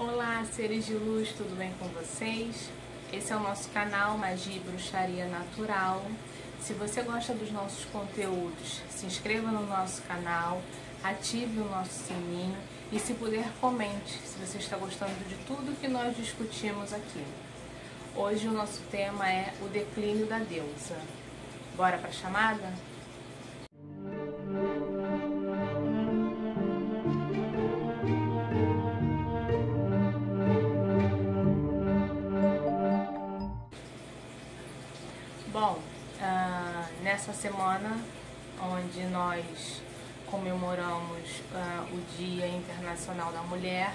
Olá, seres de luz, tudo bem com vocês? Esse é o nosso canal Magia e Bruxaria Natural. Se você gosta dos nossos conteúdos, se inscreva no nosso canal, ative o nosso sininho e, se puder, comente se você está gostando de tudo que nós discutimos aqui. Hoje o nosso tema é o declínio da deusa. Bora para a chamada? Bom, nessa semana onde nós comemoramos o Dia Internacional da Mulher,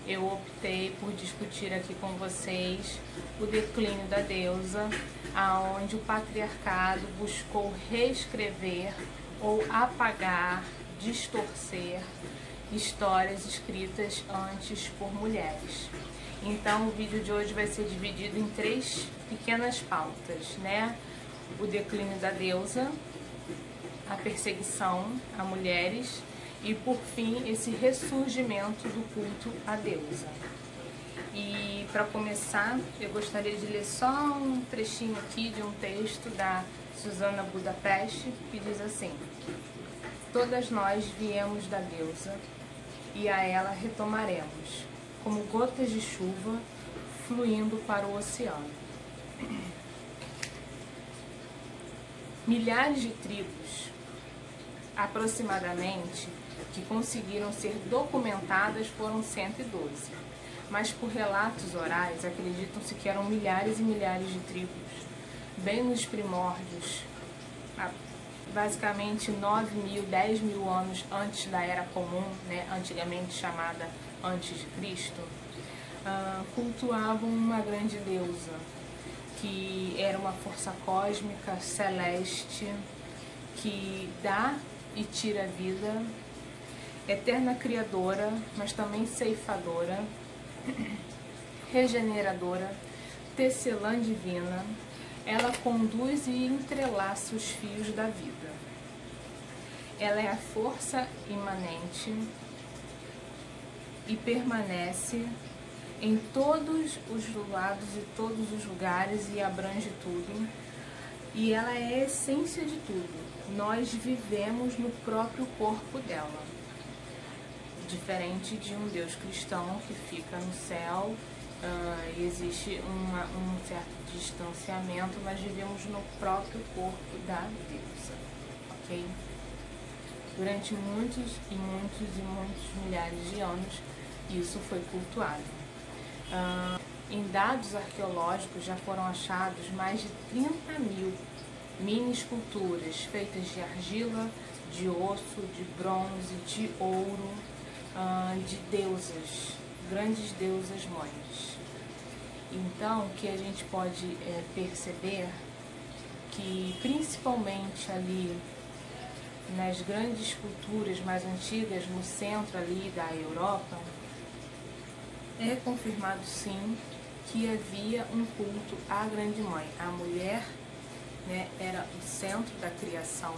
eu optei por discutir aqui com vocês o declínio da deusa, aonde o patriarcado buscou reescrever ou apagar, distorcer histórias escritas antes por mulheres. Então o vídeo de hoje vai ser dividido em 3 pequenas pautas, né? O declínio da deusa, a perseguição a mulheres e, por fim, esse ressurgimento do culto à deusa. E para começar, eu gostaria de ler só um trechinho aqui de um texto da Susana Budapest, que diz assim: todas nós viemos da deusa e a ela retomaremos, como gotas de chuva fluindo para o oceano. Milhares de tribos, aproximadamente, que conseguiram ser documentadas foram 112, mas por relatos orais acreditam-se que eram milhares e milhares de tribos, bem nos primórdios, basicamente 9.000, 10.000 anos antes da Era Comum, né, antigamente chamada antes de Cristo, cultuavam uma grande deusa, que era uma força cósmica celeste, que dá e tira a vida, eterna criadora, mas também ceifadora, regeneradora, tecelã divina. Ela conduz e entrelaça os fios da vida. Ela é a força imanente e permanece em todos os lados e todos os lugares e abrange tudo. E ela é a essência de tudo. Nós vivemos no próprio corpo dela. Diferente de um Deus cristão que fica no céu, e existe um certo distanciamento, mas vivemos no próprio corpo da deusa, ok? Durante muitos e muitos e muitos milhares de anos, isso foi cultuado. Em dados arqueológicos já foram achados mais de 30.000 mini esculturas feitas de argila, de osso, de bronze, de ouro, de deusas, grandes deusas mães. Então, o que a gente pode perceber que, principalmente ali nas grandes esculturas mais antigas, no centro ali da Europa, é confirmado sim que havia um culto à grande mãe. A mulher, né, era o centro da criação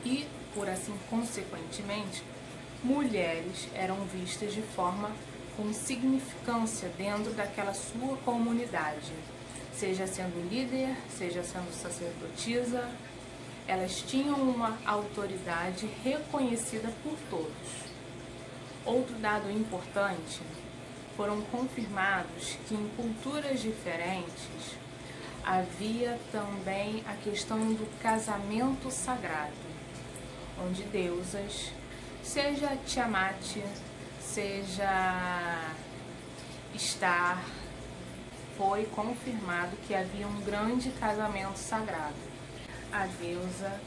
e, por assim, consequentemente, mulheres eram vistas de forma com significância dentro daquela sua comunidade, seja sendo líder, seja sendo sacerdotisa. Elas tinham uma autoridade reconhecida por todos. Outro dado importante: foram confirmados que em culturas diferentes havia também a questão do casamento sagrado, onde deusas, seja Tiamat, seja Star, foi confirmado que havia um grande casamento sagrado. A deusa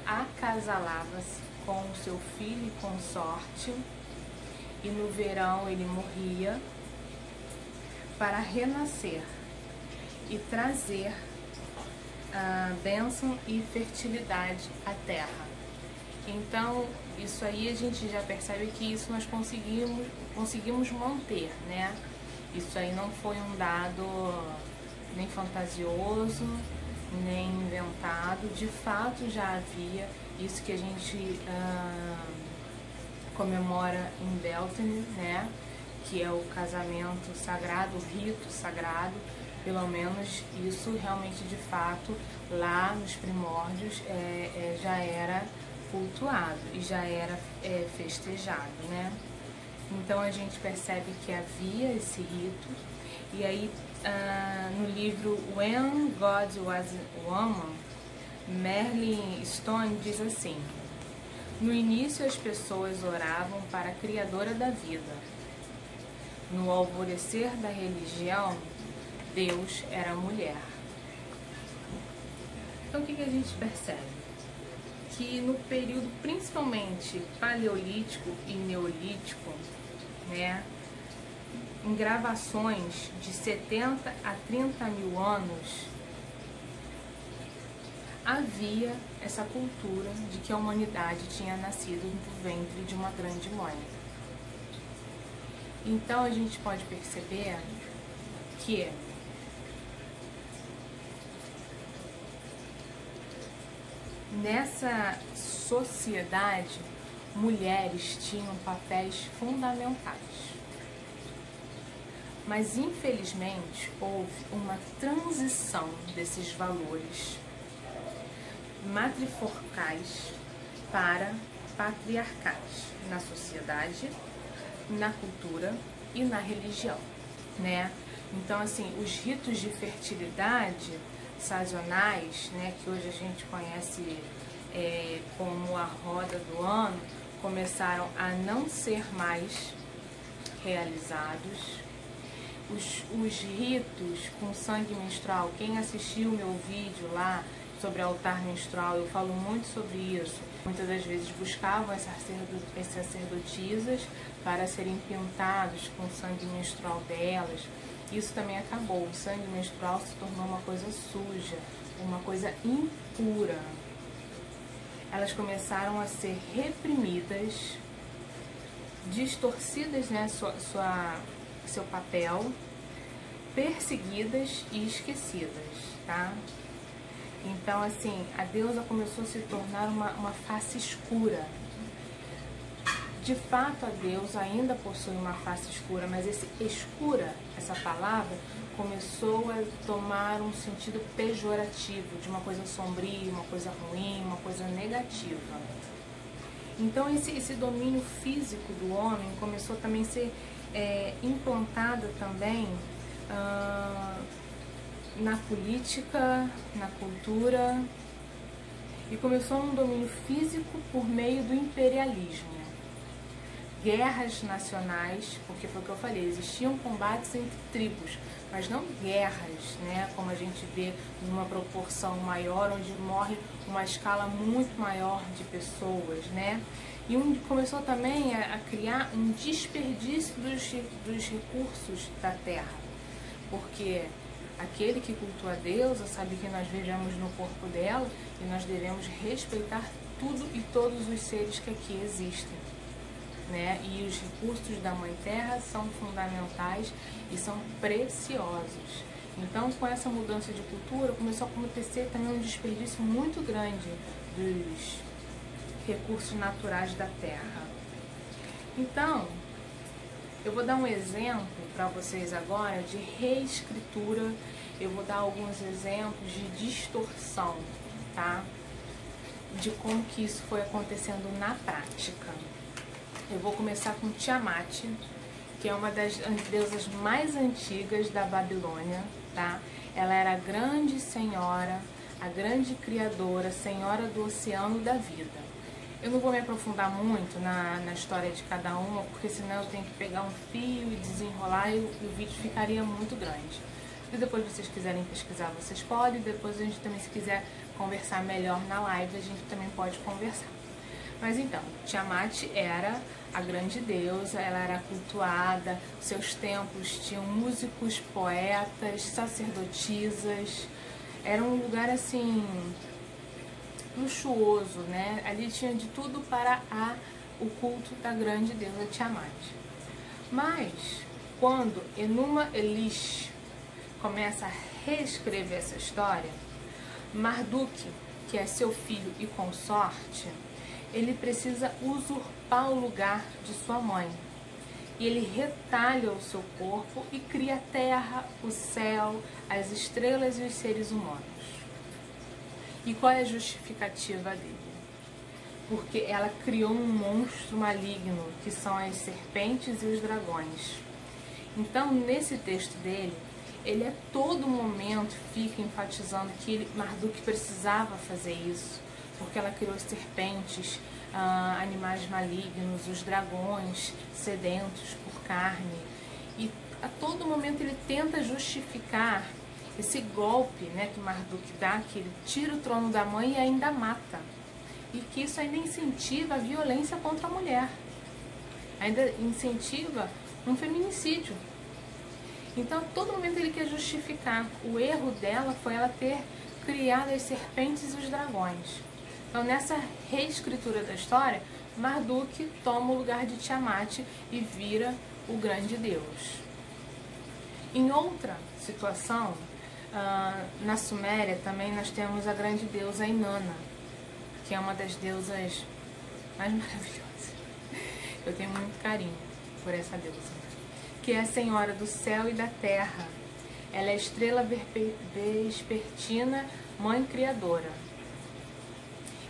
acasalava-se com o seu filho e consorte, e no verão ele morria para renascer e trazer a bênção e fertilidade à terra. Então, isso aí a gente já percebe que isso nós conseguimos manter, né? Isso aí não foi um dado nem fantasioso, nem inventado. De fato já havia isso que a gente comemora em Beltane, né, que é o casamento sagrado, o rito sagrado. Pelo menos isso realmente de fato lá nos primórdios já era cultuado e já era festejado, né? Então a gente percebe que havia esse rito. E aí no livro When God Was Woman, Merlin Stone diz assim: no início as pessoas oravam para a Criadora da vida. No alvorecer da religião, Deus era mulher. Então o que a gente percebe? Que no período principalmente paleolítico e neolítico, né, em gravações de 70 a 30 mil anos, havia essa cultura de que a humanidade tinha nascido do ventre de uma grande mãe. Então a gente pode perceber que nessa sociedade, mulheres tinham papéis fundamentais. Mas, infelizmente, houve uma transição desses valores matriforcais para patriarcais na sociedade, na cultura e na religião, né? Então, assim, os ritos de fertilidade sazonais, né, que hoje a gente conhece como a roda do ano, começaram a não ser mais realizados. Os ritos com sangue menstrual, quem assistiu o meu vídeo lá sobre altar menstrual, eu falo muito sobre isso. Muitas das vezes buscavam as sacerdotisas para serem pintados com sangue menstrual delas. Isso também acabou. O sangue menstrual se tornou uma coisa suja, uma coisa impura. Elas começaram a ser reprimidas, distorcidas, né, seu papel, perseguidas e esquecidas, tá? Então, assim, a deusa começou a se tornar uma face escura. De fato, a deusa ainda possui uma face escura, mas esse escura, essa palavra, começou a tomar um sentido pejorativo, de uma coisa sombria, uma coisa ruim, uma coisa negativa. Então, esse domínio físico do homem começou também a ser implantado também na política, na cultura, e começou um domínio físico por meio do imperialismo. Guerras nacionais, porque foi o que eu falei, existiam combates entre tribos, mas não guerras, né, como a gente vê numa proporção maior, onde morre uma escala muito maior de pessoas, né? E começou também a criar um desperdício dos recursos da terra, porque aquele que cultua a deusa sabe que nós vivemos no corpo dela e nós devemos respeitar tudo e todos os seres que aqui existem, né? E os recursos da Mãe Terra são fundamentais e são preciosos. Então, com essa mudança de cultura, começou a acontecer também um desperdício muito grande dos recursos naturais da Terra. Então, eu vou dar um exemplo para vocês agora de reescritura. Eu vou dar alguns exemplos de distorção, tá? De como que isso foi acontecendo na prática. Eu vou começar com Tiamat, que é uma das deusas mais antigas da Babilônia, tá? Ela era a grande senhora, a grande criadora, senhora do oceano da vida. Eu não vou me aprofundar muito na história de cada uma, porque senão eu tenho que pegar um fio e desenrolar e o vídeo ficaria muito grande. Se depois vocês quiserem pesquisar, vocês podem. Depois a gente também, se quiser conversar melhor na live, a gente também pode conversar. Mas então, Tiamat era a grande deusa, ela era cultuada, seus templos tinham músicos, poetas, sacerdotisas. Era um lugar assim luxuoso, né? Ali tinha de tudo para o culto da grande deusa Tiamat. Mas quando Enuma Elish começa a reescrever essa história, Marduk, que é seu filho e consorte, ele precisa usurpar o lugar de sua mãe. E ele retalha o seu corpo e cria a terra, o céu, as estrelas e os seres humanos. E qual é a justificativa dele? Porque ela criou um monstro maligno, que são as serpentes e os dragões. Então, nesse texto dele, ele a todo momento fica enfatizando que Marduk precisava fazer isso, porque ela criou as serpentes, animais malignos, os dragões sedentos por carne. E a todo momento ele tenta justificar esse golpe, né, que Marduk dá, que ele tira o trono da mãe e ainda mata. E que isso ainda incentiva a violência contra a mulher. Ainda incentiva um feminicídio. Então, a todo momento ele quer justificar. O erro dela foi ela ter criado as serpentes e os dragões. Então, nessa reescritura da história, Marduk toma o lugar de Tiamat e vira o grande deus. Em outra situação, na Suméria também nós temos a grande deusa Inanna, que é uma das deusas mais maravilhosas. Eu tenho muito carinho por essa deusa, que é a senhora do céu e da terra. Ela é a estrela vespertina, mãe criadora.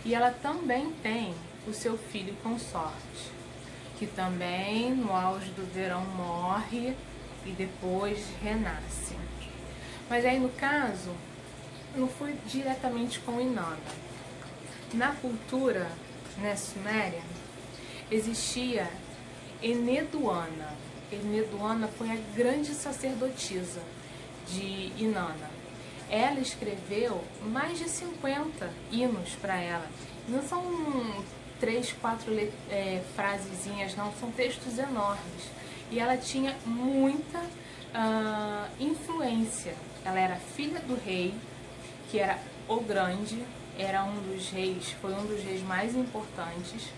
E ela também tem o seu filho consorte, que também no auge do verão morre e depois renasce. Mas aí no caso, não foi diretamente com Inanna. Na cultura, né, suméria, existia Enheduanna. Enheduanna foi a grande sacerdotisa de Inanna. Ela escreveu mais de 50 hinos para ela. Não são 3, 4 frasezinhas, não, são textos enormes. E ela tinha muita influência. Ela era filha do rei, que era o Grande, era um dos reis, foi um dos reis mais importantes.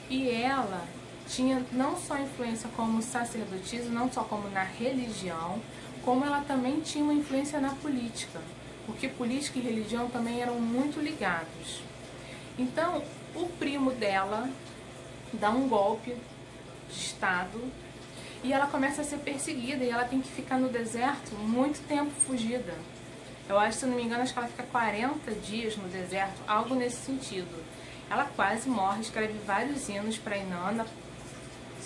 E ela tinha não só influência como sacerdotisa, não só como na religião, como ela também tinha uma influência na política, porque política e religião também eram muito ligados. Então, o primo dela dá um golpe de Estado e ela começa a ser perseguida e ela tem que ficar no deserto muito tempo fugida. Eu acho, se não me engano, acho que ela fica 40 dias no deserto, algo nesse sentido. Ela quase morre, escreve vários hinos para Inanna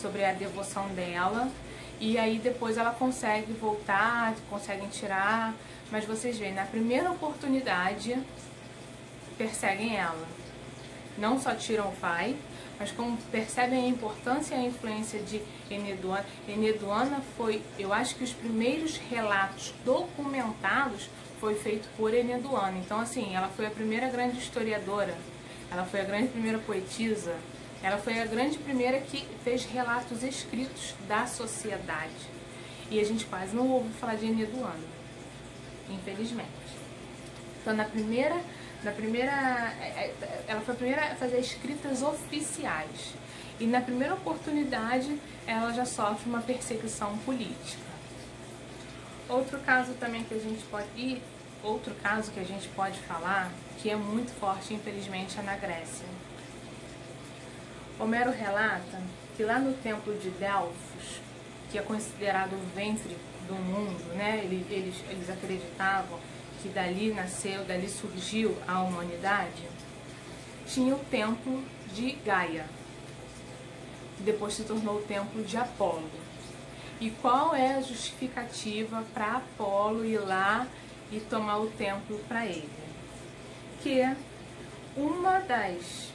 sobre a devoção dela. E aí depois ela consegue voltar, conseguem tirar, mas vocês veem, na primeira oportunidade perseguem ela. Não só tiram o pai, mas como percebem a importância e a influência de Enheduanna. Enheduanna foi, eu acho que os primeiros relatos documentados foi feito por Enheduanna. Então assim, ela foi a primeira grande historiadora, ela foi a grande primeira poetisa. Ela foi a grande primeira que fez relatos escritos da sociedade. E a gente quase não ouve falar de Enheduanna, infelizmente. Então, ela foi a primeira a fazer escritas oficiais. E na primeira oportunidade, ela já sofre uma perseguição política. Outro caso também que a gente pode falar, que é muito forte, infelizmente, é na Grécia. Homero relata que lá no templo de Delfos, que é considerado o ventre do mundo, né? Eles acreditavam que dali nasceu, dali surgiu a humanidade, tinha o templo de Gaia, que depois se tornou o templo de Apolo. E qual é a justificativa para Apolo ir lá e tomar o templo para ele? Que uma das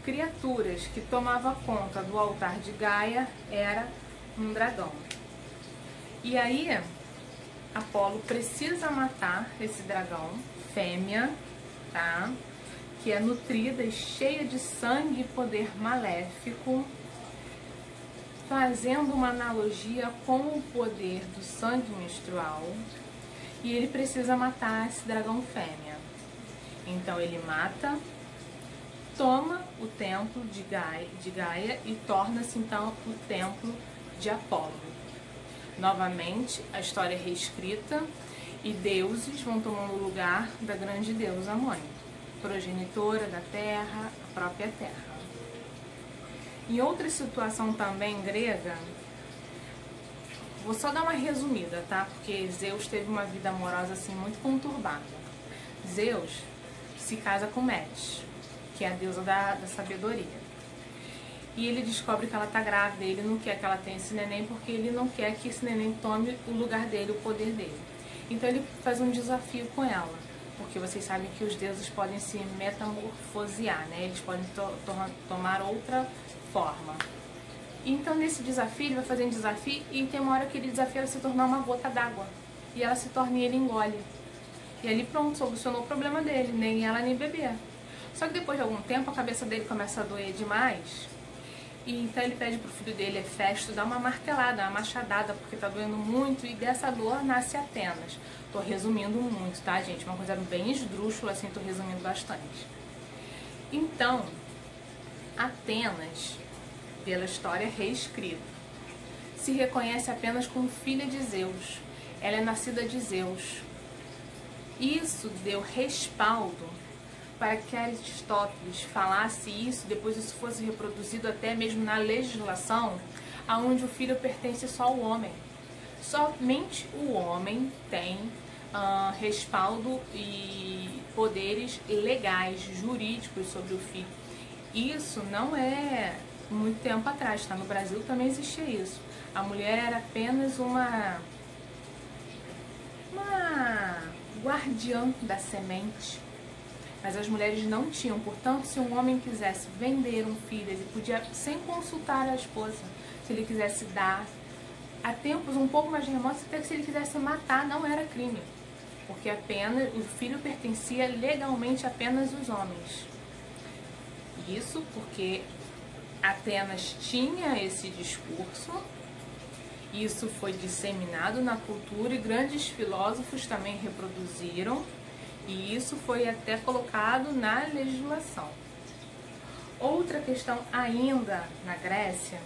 criaturas que tomava conta do altar de Gaia era um dragão. E aí Apolo precisa matar esse dragão, fêmea, tá? Que é nutrida e cheia de sangue e poder maléfico, fazendo uma analogia com o poder do sangue menstrual. E ele precisa matar esse dragão fêmea. Então ele mata, toma o templo de Gaia e torna-se então o templo de Apolo. Novamente, a história é reescrita e deuses vão tomando o lugar da grande deusa mãe, progenitora da terra, a própria terra. Em outra situação também grega, vou só dar uma resumida, tá? Porque Zeus teve uma vida amorosa assim muito conturbada. Zeus se casa com Metis, que é a deusa da sabedoria. E ele descobre que ela tá grávida, ele não quer que ela tenha esse neném porque ele não quer que esse neném tome o lugar dele, o poder dele. Então ele faz um desafio com ela, porque vocês sabem que os deuses podem se metamorfosear, né? Eles podem tomar outra forma. Então nesse desafio, ele vai fazer um desafio e tem uma hora que ele desafia ela a se tornar uma gota d'água. E ela se torna e ele engole. E ali pronto, solucionou o problema dele, nem ela nem bebê. Só que depois de algum tempo a cabeça dele começa a doer demais. E então ele pede pro filho dele, Hefesto, dar uma martelada, uma machadada, porque tá doendo muito, e dessa dor nasce Atenas. Tô resumindo muito, tá, gente? Uma coisa bem esdrúxula, assim, tô resumindo bastante. Então, Atenas, pela história reescrita, se reconhece apenas como filha de Zeus. Ela é nascida de Zeus. Isso deu respaldo para que Aristóteles falasse isso, depois isso fosse reproduzido até mesmo na legislação, aonde o filho pertence só ao homem. Somente o homem tem respaldo e poderes legais, jurídicos sobre o filho. Isso não é muito tempo atrás, tá? No Brasil também existia isso. A mulher era apenas uma guardiã da semente. Mas as mulheres não tinham, portanto, se um homem quisesse vender um filho, ele podia, sem consultar a esposa, se ele quisesse dar, a tempos um pouco mais remotos, até que se ele quisesse matar, não era crime, porque apenas o filho pertencia legalmente apenas aos homens. Isso porque Atenas tinha esse discurso, isso foi disseminado na cultura e grandes filósofos também reproduziram. E isso foi até colocado na legislação. Outra questão ainda na Grécia,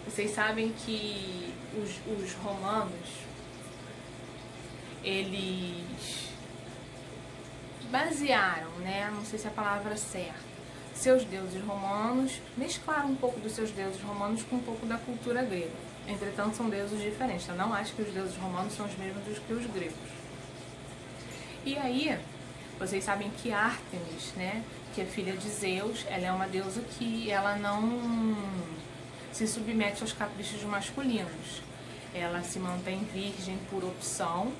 vocês sabem que os romanos, eles basearam, né, não sei se é a palavra certa, seus deuses romanos, mesclaram um pouco dos seus deuses romanos com um pouco da cultura grega. Entretanto, são deuses diferentes, eu não acho que os deuses romanos são os mesmos que os gregos. E aí, vocês sabem que Ártemis, né, que é filha de Zeus, ela é uma deusa que ela não se submete aos caprichos masculinos. Ela se mantém virgem por opção,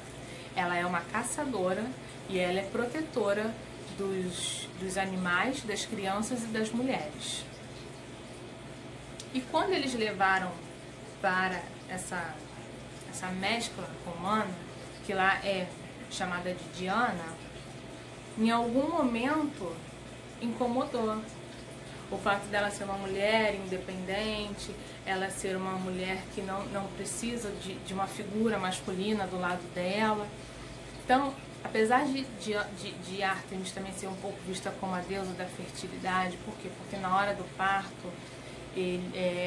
ela é uma caçadora e ela é protetora dos animais, das crianças e das mulheres. E quando eles levaram para essa mescla romana, que lá é chamada de Diana, em algum momento incomodou. O fato dela ser uma mulher independente, ela ser uma mulher que não precisa de uma figura masculina do lado dela. Então, apesar de Ártemis também ser um pouco vista como a deusa da fertilidade, por quê? Porque na hora do parto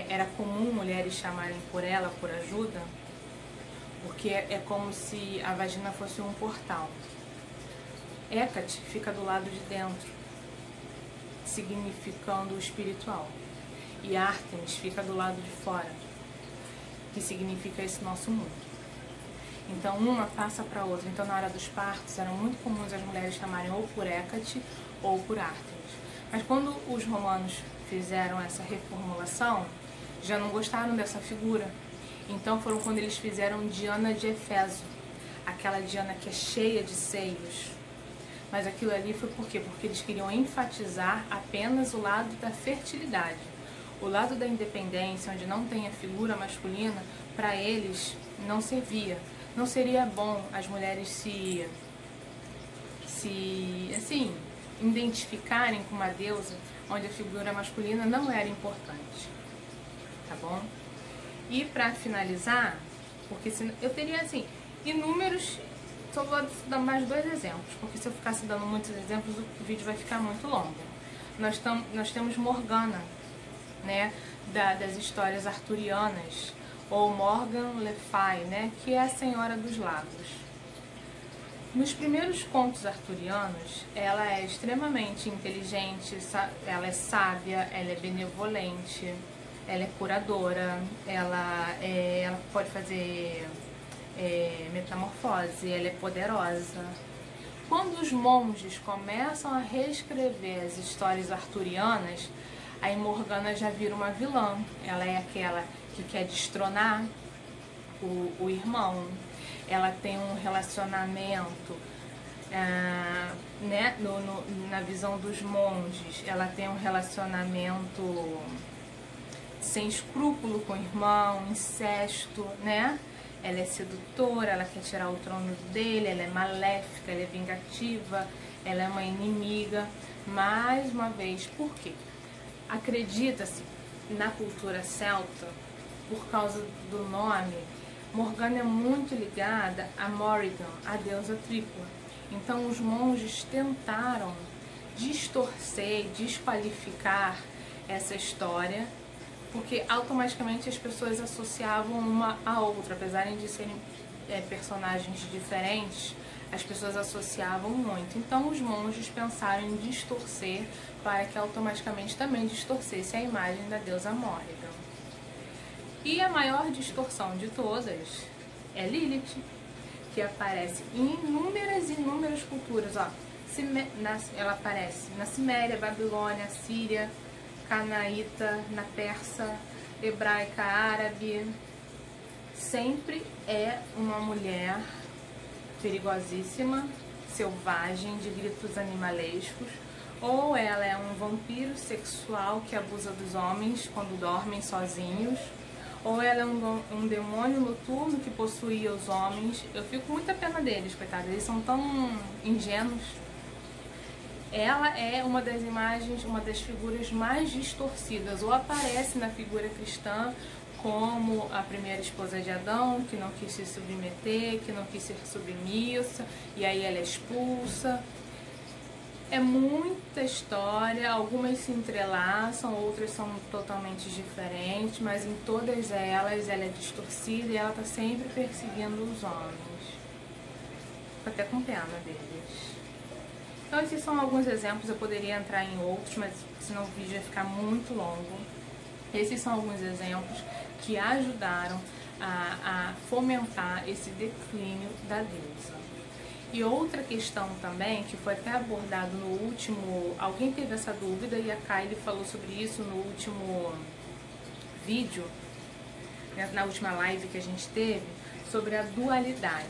era comum mulheres chamarem por ela, por ajuda, porque é como se a vagina fosse um portal. Hécate fica do lado de dentro, significando o espiritual. E Ártemis fica do lado de fora, que significa esse nosso mundo. Então uma passa para a outra. Então na hora dos partos eram muito comuns as mulheres chamarem ou por Hécate ou por Ártemis. Mas quando os romanos fizeram essa reformulação, já não gostaram dessa figura. Então foram quando eles fizeram Diana de Éfeso, aquela Diana que é cheia de seios. Mas aquilo ali foi por quê? Porque eles queriam enfatizar apenas o lado da fertilidade. O lado da independência, onde não tem a figura masculina, para eles não servia. Não seria bom as mulheres se identificarem com uma deusa onde a figura masculina não era importante. Tá bom? E para finalizar, porque senão, eu teria assim inúmeros, só vou dar mais 2 exemplos, porque se eu ficasse dando muitos exemplos o vídeo vai ficar muito longo. Nós temos Morgana, né, das histórias arturianas, ou Morgan Le Fay, né, que é a Senhora dos Lagos. Nos primeiros contos arturianos, ela é extremamente inteligente, ela é sábia, ela é benevolente, ela é curadora, ela pode fazer metamorfose, ela é poderosa. Quando os monges começam a reescrever as histórias arturianas, aí Morgana já vira uma vilã. Ela é aquela que quer destronar o irmão. Ela tem um relacionamento, né, na visão dos monges, ela tem um relacionamento sem escrúpulo com o irmão, incesto, né? Ela é sedutora, ela quer tirar o trono dele, ela é maléfica, ela é vingativa, ela é uma inimiga. Mais uma vez, por quê? Acredita-se na cultura celta, por causa do nome, Morgana é muito ligada a Morrigan, a deusa tripla. Então os monges tentaram distorcer, desqualificar essa história, porque automaticamente as pessoas associavam uma à outra, apesar de serem personagens diferentes, as pessoas associavam muito. Então os monges pensaram em distorcer para que automaticamente também distorcesse a imagem da deusa Morrigan. E a maior distorção de todas é Lilith, que aparece em inúmeras culturas. Ó, ela aparece na Ciméria, Babilônia, Síria, Canaíta, na Persa, hebraica, árabe. Sempre é uma mulher perigosíssima, selvagem, de gritos animalescos, ou ela é um vampiro sexual que abusa dos homens quando dormem sozinhos, ou ela é um demônio noturno que possuía os homens. Eu fico com muita pena deles, coitados, eles são tão ingênuos. Ela é uma das imagens, uma das figuras mais distorcidas, ou aparece na figura cristã como a primeira esposa de Adão, que não quis se submeter, que não quis ser submissa, e aí ela é expulsa. É muita história, algumas se entrelaçam, outras são totalmente diferentes, mas em todas elas ela é distorcida e ela está sempre perseguindo os homens. Fico até com pena deles. Então esses são alguns exemplos, eu poderia entrar em outros, mas senão o vídeo ia ficar muito longo. Esses são alguns exemplos que ajudaram a fomentar esse declínio da deusa. E outra questão também, que foi até abordado no último... Alguém teve essa dúvida e a Kylie falou sobre isso no último vídeo, né, na última live que a gente teve, sobre a dualidade.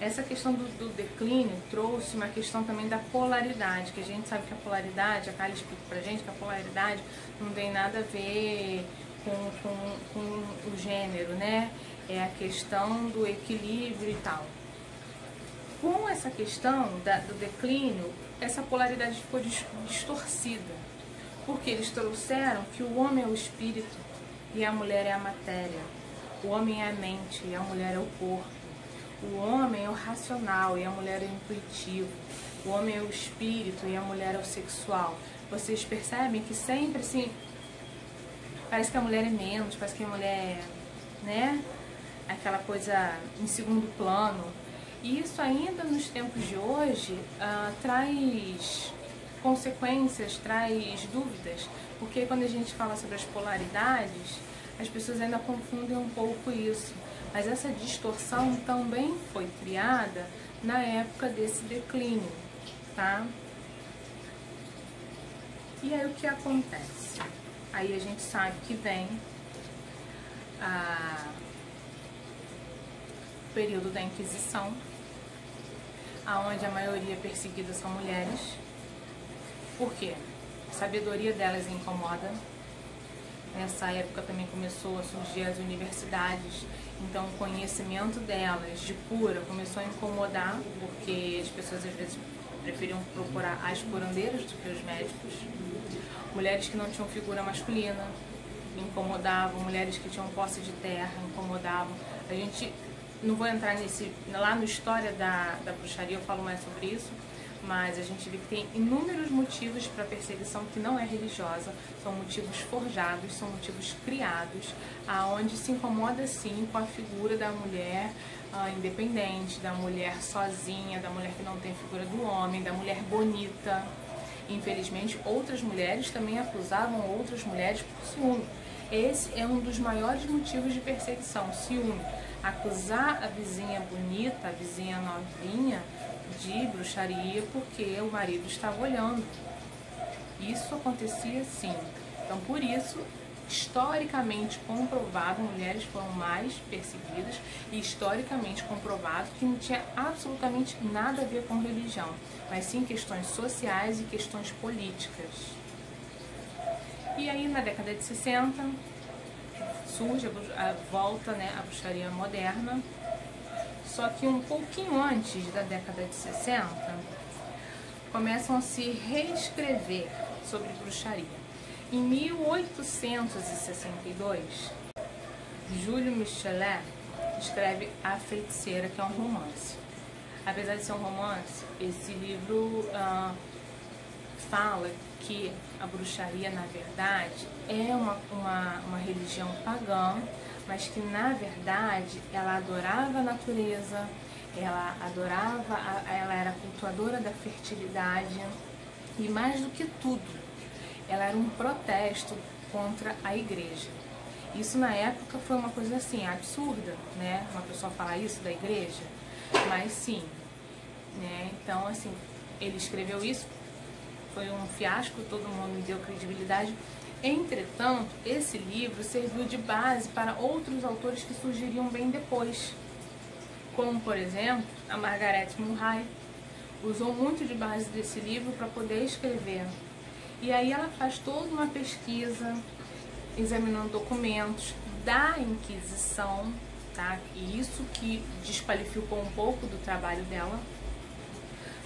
Essa questão do declínio trouxe uma questão também da polaridade, que a gente sabe que a polaridade, a Kylie explica pra gente que a polaridade não tem nada a ver com o gênero, né? É a questão do equilíbrio e tal. Com essa questão do declínio, essa polaridade ficou distorcida, porque eles trouxeram que o homem é o espírito e a mulher é a matéria, o homem é a mente e a mulher é o corpo, o homem é o racional e a mulher é o intuitivo, o homem é o espírito e a mulher é o sexual. Vocês percebem que sempre assim, parece que a mulher é menos, parece que a mulher é, né, aquela coisa em segundo plano. E isso ainda nos tempos de hoje traz consequências, traz dúvidas, porque quando a gente fala sobre as polaridades, as pessoas ainda confundem um pouco isso. Mas essa distorção também foi criada na época desse declínio, tá? E aí o que acontece? Aí a gente sabe que vem o período da Inquisição, onde a maioria perseguida são mulheres. Por quê? A sabedoria delas incomoda. Nessa época também começou a surgir as universidades, então o conhecimento delas de cura começou a incomodar, porque as pessoas às vezes preferiam procurar as curandeiras do que os médicos. Mulheres que não tinham figura masculina incomodavam, mulheres que tinham posse de terra incomodavam. A gente não vou entrar lá no História da Bruxaria, eu falo mais sobre isso, mas a gente vê que tem inúmeros motivos para perseguição que não é religiosa, são motivos forjados, são motivos criados, aonde se incomoda sim com a figura da mulher independente, da mulher sozinha, da mulher que não tem figura do homem, da mulher bonita. Infelizmente, outras mulheres também acusavam outras mulheres por ciúme. Esse é um dos maiores motivos de perseguição, ciúme. Acusar a vizinha bonita, a vizinha novinha, de bruxaria porque o marido estava olhando. Isso acontecia sim. Então, por isso, historicamente comprovado, mulheres foram mais perseguidas e historicamente comprovado que não tinha absolutamente nada a ver com religião, mas sim questões sociais e questões políticas. E aí, na década de 60, surge a volta, né, à bruxaria moderna. Só que um pouquinho antes da década de 60, começam a se reescrever sobre bruxaria. Em 1862, Júlio Michelet escreve A Feiticeira, que é um romance. Apesar de ser um romance, esse livro fala que a bruxaria, na verdade, é uma religião pagã, mas que, na verdade, ela adorava a natureza, ela era cultuadora da fertilidade e, mais do que tudo, ela era um protesto contra a igreja. Isso, na época, foi uma coisa assim, absurda, né? Uma pessoa falar isso da igreja, mas sim, né? Então, assim, ele escreveu isso, foi um fiasco, todo mundo deu credibilidade. Entretanto, esse livro serviu de base para outros autores que surgiriam bem depois, como, por exemplo, a Margaret Murray usou muito de base desse livro para poder escrever. E aí ela faz toda uma pesquisa, examinando documentos da Inquisição, tá? E isso que desqualificou um pouco do trabalho dela.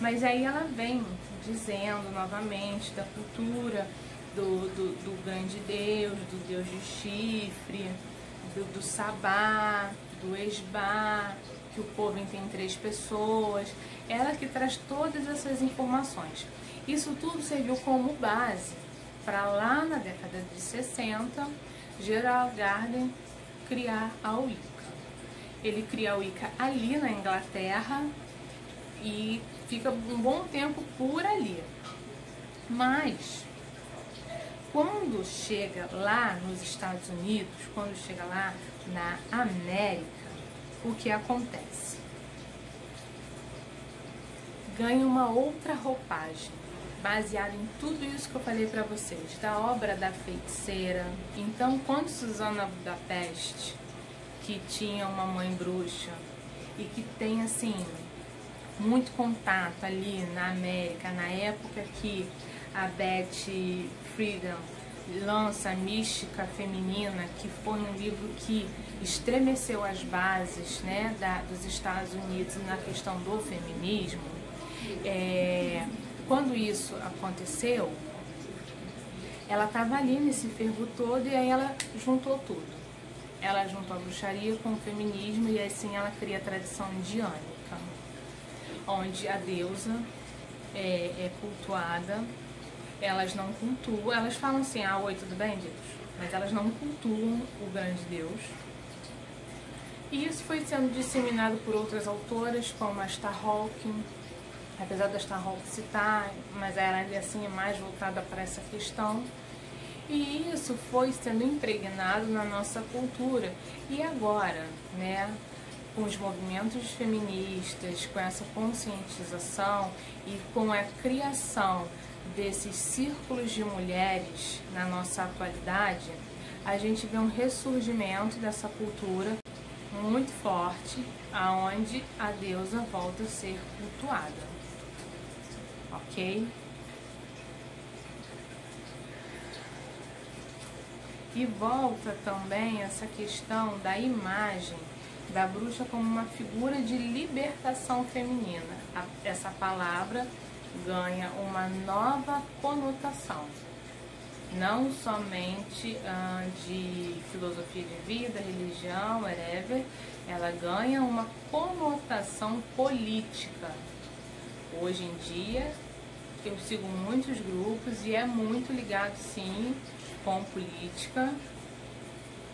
Mas aí ela vem dizendo novamente da cultura do grande Deus, do Deus de chifre, do Sabá, do Esbá, que o povo tem 3 pessoas. Ela que traz todas essas informações. Isso tudo serviu como base para lá na década de 60, Gerald Gardner criar a Wicca. Ele cria a Wicca ali na Inglaterra e fica um bom tempo por ali. Mas quando chega lá nos Estados Unidos, quando chega lá na América, o que acontece? Ganha uma outra roupagem, baseada em tudo isso que eu falei para vocês, da obra da feiticeira. Então, quando Susana Budapeste, que tinha uma mãe bruxa e que tem, assim, muito contato ali na América, na época que a Betty Friedan lança a Mística Feminina, que foi um livro que estremeceu as bases, né, dos Estados Unidos na questão do feminismo. Quando isso aconteceu, ela estava ali nesse fervo todo e aí ela juntou tudo. Ela juntou a bruxaria com o feminismo e assim ela cria a tradição indiânica, onde a deusa é cultuada. Elas não cultuam, elas falam assim, ah, oi, tudo bem, Deus? Mas elas não cultuam o grande Deus. E isso foi sendo disseminado por outras autoras, como a Star Hawking, apesar da Star Hawking citar, mas ela assim é mais voltada para essa questão. E isso foi sendo impregnado na nossa cultura. E agora, né, com os movimentos feministas, com essa conscientização e com a criação desses círculos de mulheres na nossa atualidade, a gente vê um ressurgimento dessa cultura muito forte, aonde a deusa volta a ser cultuada, ok? E volta também essa questão da imagem da bruxa como uma figura de libertação feminina. Essa palavra ganha uma nova conotação, não somente de filosofia de vida, religião, whatever, ela ganha uma conotação política. Hoje em dia, eu sigo muitos grupos e é muito ligado, sim, com política.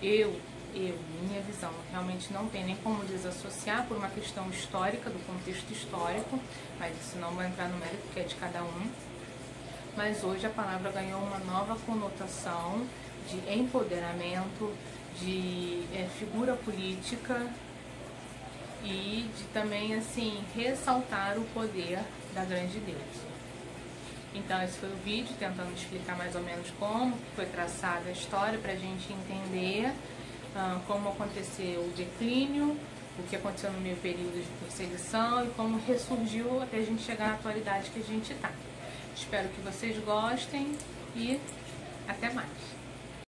Minha visão, realmente não tem nem como desassociar por uma questão histórica, do contexto histórico, mas isso não vai entrar no mérito, que é de cada um. Mas hoje a palavra ganhou uma nova conotação de empoderamento, de figura política e de também, assim, ressaltar o poder da grande deusa. Então esse foi o vídeo tentando explicar mais ou menos como foi traçada a história para a gente entender como aconteceu o declínio, o que aconteceu no meio período de perseguição e como ressurgiu até a gente chegar na atualidade que a gente está. Espero que vocês gostem e até mais!